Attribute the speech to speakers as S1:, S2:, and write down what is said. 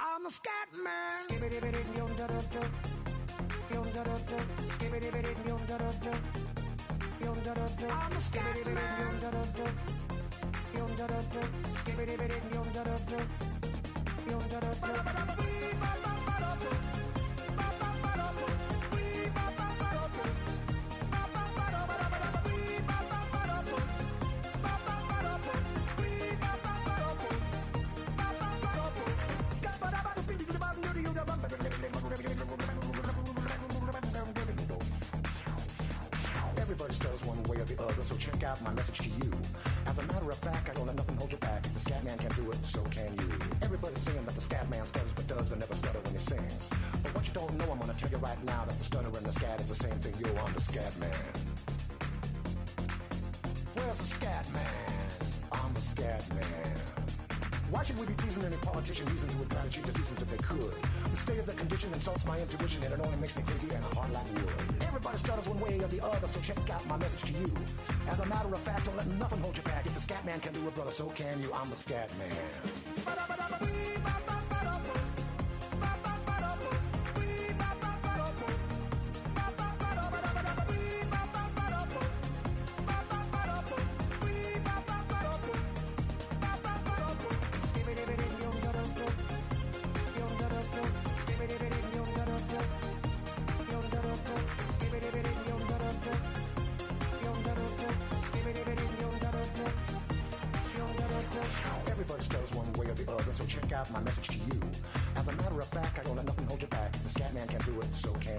S1: I'm a scatman. I'm a Everybody stutters one way or the other, so check out my message to you. As a matter of fact, I don't let nothing hold you back. If the scat man can do it, so can you. Everybody's saying that the scat man stutters but does and never stutter when he sings. But what you don't know, I'm gonna tell you right now, that the stutter and the scat is the same thing. Yo, I'm the scat man. Where's the scat man? I'm the scat man. Why should we be pleasing any politician reasons who would try to cheat the seasons if they could? The state of the condition insults my intuition, and it only makes me crazy and hard like wood. Everybody stutters one way or the other, so check out my message to you. As a matter of fact, don't let nothing hold you back. If the scat man can do it, brother, so can you. I'm the scat man. Everybody stutters one way or the other, so check out my message to you. As a matter of fact, I don't let nothing hold you back. If the scat man can do it, so can you.